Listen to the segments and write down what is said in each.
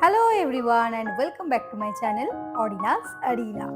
Hello everyone and welcome back to my channel অরিনাস আরিনা।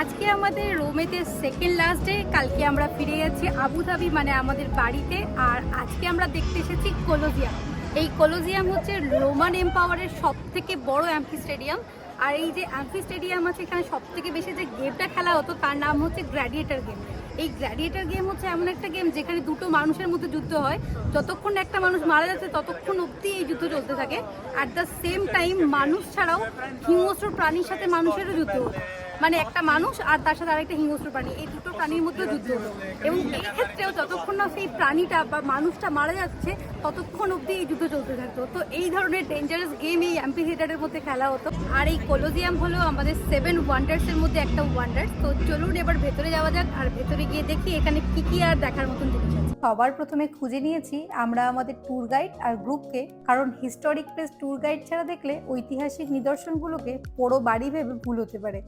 আজকে আমাদের রোমেতে সেকেন্ড লাস্ট ডে। কালকে আমরা ফিরে যাচ্ছি আবুধাবি, মানে আমাদের বাড়িতে। আর আজকে আমরা দেখতে এসেছি কলোজিয়াম। এই কলোজিয়াম হচ্ছে রোমান এম্পাওয়ারের সব থেকে বড় অ্যাম্ফি স্টেডিয়াম। আর এই যে অ্যাম্ফি স্টেডিয়াম আছে, এখানে সব থেকে বেশি যে গেমটা খেলা হতো তার নাম হচ্ছে গ্ল্যাডিয়েটর গেম। এই গ্ল্যাডিয়েটর গেম হচ্ছে এমন একটা গেম যেখানে দুটো মানুষের মধ্যে যুদ্ধ হয়। যতক্ষণ একটা মানুষ মারা যাচ্ছে ততক্ষণ অবধি এই যুদ্ধ চলতে থাকে। অ্যাট দ্য সেম টাইম মানুষ ছাড়াও হিংস্র প্রাণীর সাথে মানুষেরও যুদ্ধ হতো, মানে একটা মানুষ আর তার সাথে আরেকটা হিংস্র প্রাণী, এই দুটো প্রাণীর মধ্যে যুদ্ধ হতো। এবং এই ক্ষেত্রেও যতক্ষণ না সেই প্রাণীটা বা মানুষটা মারা যাচ্ছে ততক্ষণ অবধি এই যুদ্ধ চলতে থাকতো। তো এই ধরনের ডেঞ্জারাস গেম এই অ্যাম্পি থিয়েটারের মধ্যে খেলা হতো। আর এই কলোজিয়াম হলো আমাদের 7 ওয়ান্ডার্সের মধ্যে একটা ওয়ান্ডার। তো চলুন এবার ভেতরে যাওয়া যাক, আর ভেতরে গিয়ে দেখি এখানে কি কি আর দেখার মতন জিনিস আছে। সবার প্রথমে খুঁজে নিয়েছি আমরা আমাদের ট্যুর গাইড আর গ্রুপকে, কারণ হিস্টোরিক প্লেস ট্যুর গাইড ছাড়া দেখলে ঐতিহাসিক নিদর্শনগুলোকে পুরো বাড়ি ভেবে ভুল হতে পারে।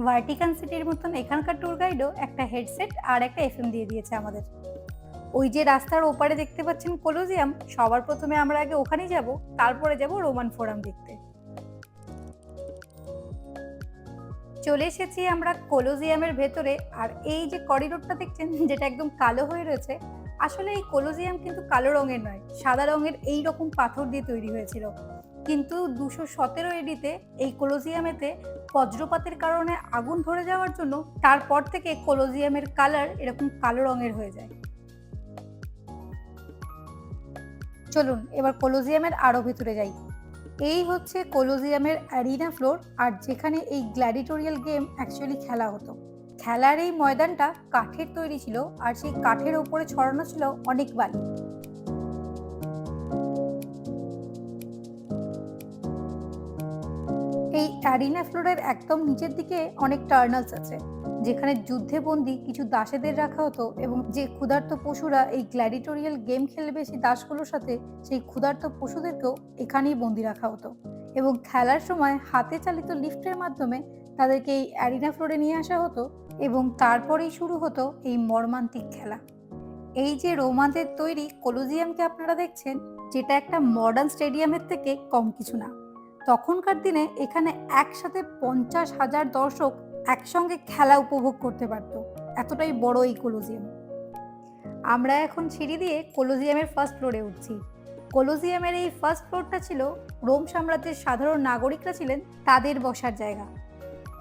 ভার্টিকান সিটির মতন এখানকার ট্যুর গাইডও একটা হেডসেট আর একটা এফএম দিয়ে দিয়েছে আমাদের। ওই যে রাস্তার ওপারে দেখতে পাচ্ছেন কলোজিয়াম, সবার প্রথমে আমরা আগে ওখানেই যাব, তারপরে যাব রোমান ফোরাম দেখতে। চলে এসেছি আমরা কলোজিয়ামের ভেতরে। আর এই যে করিডোরটা দেখছেন যেটা একদম কালো হয়ে রয়েছে, আসলে এই কলোজিয়াম কিন্তু কালো রঙের নয়, সাদা রঙের এই রকম পাথর দিয়ে তৈরি হয়েছিল। কিন্তু 217 এডিতে এই কলোজিয়ামেতে বজ্রপাতের কারণে আগুন ধরে যাওয়ার জন্য তারপর থেকে কলোজিয়ামের কালার এরকম কালো রঙের হয়ে যায়। চলুন এবার কলোজিয়ামের আরো ভেতরে যাই। এই হচ্ছে কলোজিয়ামের অ্যারিনা ফ্লোর, আর যেখানে এই গ্ল্যাডিটোরিয়াল গেম অ্যাকচুয়ালি খেলা হতো। খেলার এই ময়দানটা কাঠের তৈরি ছিল, আর সেই কাঠের ওপরে ছড়ানো ছিল অনেক বালি। এই অ্যারিনা ফ্লোরের একদম নিচের দিকে অনেক টার্নালস আছে, যেখানে যুদ্ধে বন্দী কিছু দাসেদের রাখা হতো, এবং যে ক্ষুধার্ত পশুরা এই গ্ল্যাডিটোরিয়াল গেম খেলবে সেই দাসগুলোর সাথে, সেই ক্ষুধার্ত পশুদেরকেও এখানেই বন্দি রাখা হতো। এবং খেলার সময় হাতে চালিত লিফটের মাধ্যমে তাদেরকে এই অ্যারিনা ফ্লোরে নিয়ে আসা হতো, এবং তারপরেই শুরু হতো এই মর্মান্তিক খেলা। এই যে রোমানদের তৈরি কলোজিয়ামকে আপনারা দেখছেন, যেটা একটা মডার্ন স্টেডিয়ামের থেকে কম কিছু না। তখনকার দিনে এখানে একসাথে 50,000 দর্শক একসঙ্গে খেলা উপভোগ করতে পারত, এতটাই বড় এই কলোজিয়াম। আমরা এখন সিঁড়ি দিয়ে কলোজিয়ামের ফার্স্ট ফ্লোরে উঠছি। কলোজিয়ামের এই ফার্স্ট ফ্লোরটা ছিল রোম সাম্রাজ্যের সাধারণ নাগরিকরা ছিলেন তাদের বসার জায়গা।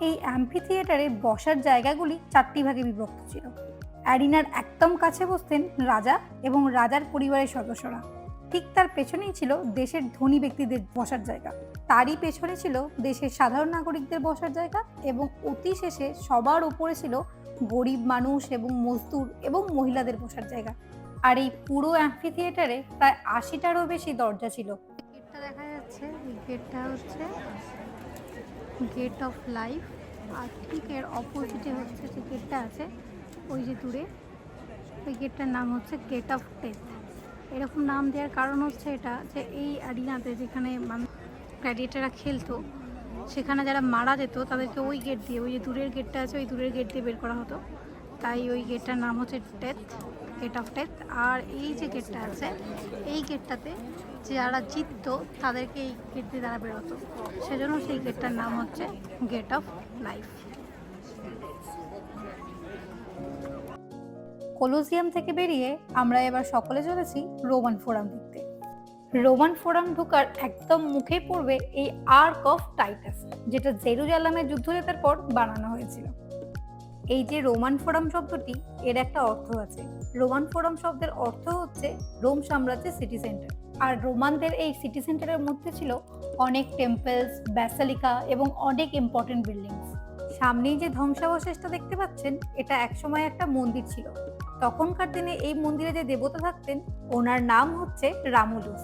এই অ্যাম্পি থিয়েটারে বসার জায়গাগুলি 4টি ভাগে বিভক্ত ছিল। অ্যারিনার একদম কাছে বসতেন রাজা এবং রাজার পরিবারের সদস্যরা। ঠিক তার পেছনেই ছিল দেশের ধনী ব্যক্তিদের বসার জায়গা। তারই পেছনে ছিল দেশের সাধারণ নাগরিকদের বসার জায়গা, এবং অতি শেষে সবার উপরে ছিল গরিব মানুষ এবং মজদুর এবং মহিলাদের বসার জায়গা। আর এই পুরো অ্যাম্পি থিয়েটারে প্রায় 80টারও বেশি দরজা ছিল। গেটটা দেখা যাচ্ছে, এই গেটটা হচ্ছে গেট অফ লাইফ। আর ঠিক এর অপোজিটে হচ্ছে যে গেটটা আছে ওই যে দূরে, ওই গেটটার নাম হচ্ছে গেট অফ ডেথ। এরকম নাম দেওয়ার কারণ হচ্ছে এটা যে এই অ্যারিনাতে যেখানে মানুষ গ্ল্যাডিয়েটররা খেলতো, সেখানে যারা মারা যেত তাদেরকে ওই গেট দিয়ে, ওই যে দূরের গেটটা আছে ওই দূরের গেট দিয়ে বের করা হতো। তাই ওই গেটটার নাম হচ্ছে ডেথ, গেট অফ ডেথ। আর এই যে গেটটা আছে, এই গেটটাতে যারা জিততো তাদেরকে এই গেট দিয়ে তারা বেরোতো, সেজন্য সেই গেটটার নাম হচ্ছে গেট অফ লাইফ। কলোজিয়াম থেকে বেরিয়ে আমরা এবার সকলে চলেছি রোমান ফোরাম দেখতে। রোমান ফোরাম ঢোকার একদম মুখে পড়বে এই আর্ক অফ টাইটাস, যেটা জেরুজালেমের যুদ্ধ জেতার পর বানানো হয়েছিল। এই যে রোমান ফোরাম শব্দটি, এর একটা অর্থ আছে। রোমান ফোরাম শব্দের অর্থ হচ্ছে রোম সাম্রাজ্যের সিটি সেন্টার। আর রোমানদের এই সিটি সেন্টারের মধ্যে ছিল অনেক টেম্পলস, ব্যাসিলিকা এবং অনেক ইম্পর্টেন্ট বিল্ডিংস। সামনেই যে ধ্বংসাবশেষটা দেখতে পাচ্ছেন, এটা একসময় একটা মন্দির ছিল। তখনকার দিনে এই মন্দিরে যে দেবতা থাকতেন ওনার নাম হচ্ছে রামুলুস।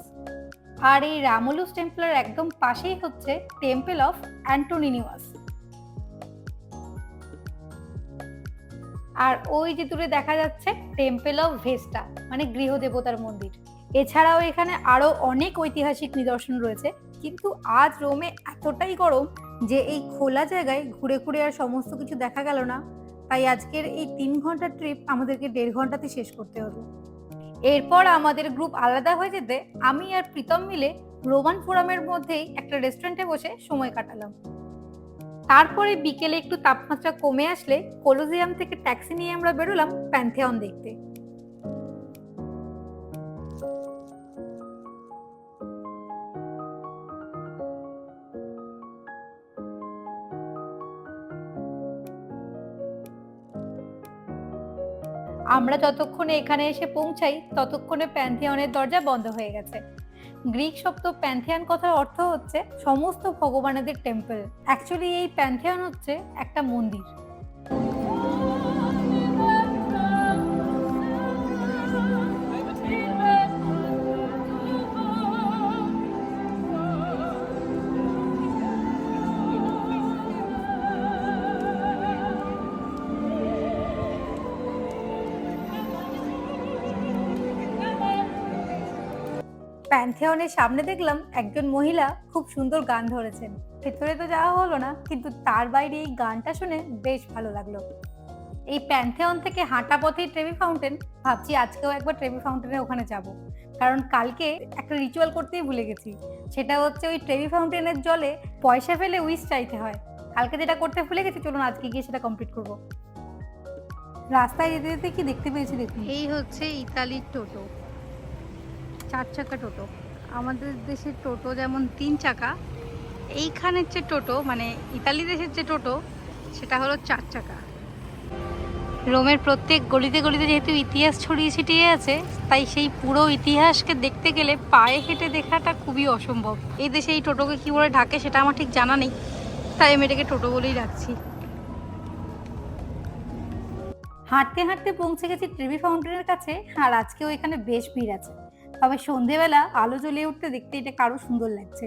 আর এই রামুলুস টেম্পলের একদম পাশেই হচ্ছে টেম্পল অফ অ্যান্টোনিনিয়াস। আর ওই যে দূরে দেখা যাচ্ছে টেম্পল অফ ভেস্টা, মানে গৃহদেবতার মন্দির। এছাড়াও এখানে আরো অনেক ঐতিহাসিক নিদর্শন রয়েছে, কিন্তু আজ রোমে এতটাই গরম যে এই খোলা জায়গায় ঘুরে ঘুরে আর সমস্ত কিছু দেখা গেল না। তাই আজকের এই 3 ঘন্টার ট্রিপ আমাদেরকে 1.5 ঘন্টাতে শেষ করতে হলো। এরপর আমাদের গ্রুপ আলাদা হয়ে যেতে আমি আর প্রীতম মিলে রোমান ফোরামের মধ্যেই একটা রেস্টুরেন্টে বসে সময় কাটালাম। তারপরে বিকেলে একটু তাপমাত্রা কমে আসলে কলোজিয়াম থেকে ট্যাক্সি নিয়ে আমরা বেরোলাম প্যান্থেয়ন দেখতে। আমরা যতক্ষণে এখানে এসে পৌঁছাই ততক্ষণে প্যান্থিয়নের দরজা বন্ধ হয়ে গেছে। গ্রিক শব্দ প্যান্থিয়ন কথার অর্থ হচ্ছে সমস্ত ভগবানদের টেম্পল। অ্যাকচুয়ালি এই প্যান্থিয়ন হচ্ছে একটা মন্দির। প্যান্থেয়নের সামনে দেখলাম একজন মহিলা খুব সুন্দর গান ধরেছেন। ভেতরে তো যাওয়া হলো না, কিন্তু তার বাইরে এই গানটা শুনে বেশ ভালো লাগলো। এই প্যান্থেয়ন থেকে হাঁটা পথেই ট্রেভি ফাউন্টেন। ভাবছি আজকেও একবার ট্রেভি ফাউন্টেনের ওখানে যাব, কারণ কালকে একটা রিচুয়াল করতেই ভুলে গেছি। সেটা হচ্ছে ওই ট্রেভি ফাউন্টেনের জলে পয়সা ফেলে উইশ চাইতে হয়। কালকে যেটা করতে ভুলে গেছি, চলুন আজকে গিয়ে সেটা কমপ্লিট করব। রাস্তায় যেতে যেতে কি দেখতে পেয়েছি দেখুন, এই হচ্ছে ইতালির টোটো, 4 চাকা টোটো। আমাদের দেশের টোটো যেমন 3 চাকা, এইখানের যে টোটো মানে ইতালি দেশের যে টোটো সেটা হলো 4 চাকা। রোমের প্রত্যেক গলিতে গলিতে যেহেতু ইতিহাস ছড়িয়ে ছিটিয়ে আছে, তাই সেই পুরো ইতিহাসকে দেখতে গেলে পায়ে হেঁটে দেখাটা খুবই অসম্ভব। এই দেশে এই টোটোকে কী বলে ঢাকে সেটা আমার ঠিক জানা নেই, তাই আমি এটাকে টোটো বলেই রাখছি। হাঁটতে হাঁটতে পৌঁছে গেছি ট্রেভি ফাউন্টেনের কাছে, আর আজকেও এখানে বেশ ভিড় আছে। তবে সন্ধেবেলা আলো জ্বলে উঠতে দেখতে এটা কারো সুন্দর লাগছে।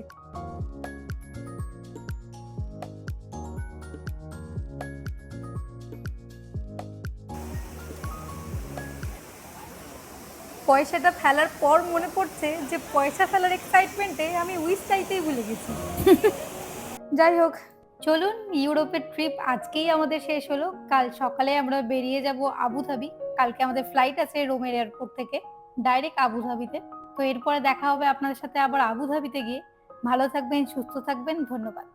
পয়সাটা ফেলার পর মনে পড়ছে যে পয়সা ফেলার এক্সাইটমেন্টে আমি উইশ চাইতেই ভুলে গেছি। যাই হোক, চলুন ইউরোপের ট্রিপ আজকেই আমাদের শেষ হলো। কাল সকালে আমরা বেরিয়ে যাব আবুধাবি। কালকে আমাদের ফ্লাইট আছে রোমের এয়ারপোর্ট থেকে ডাইরেক্ট আবুধাবিতে। তো এরপরে দেখা হবে আপনাদের সাথে আবার আবুধাবিতে গিয়ে। ভালো থাকবেন, সুস্থ থাকবেন, ধন্যবাদ।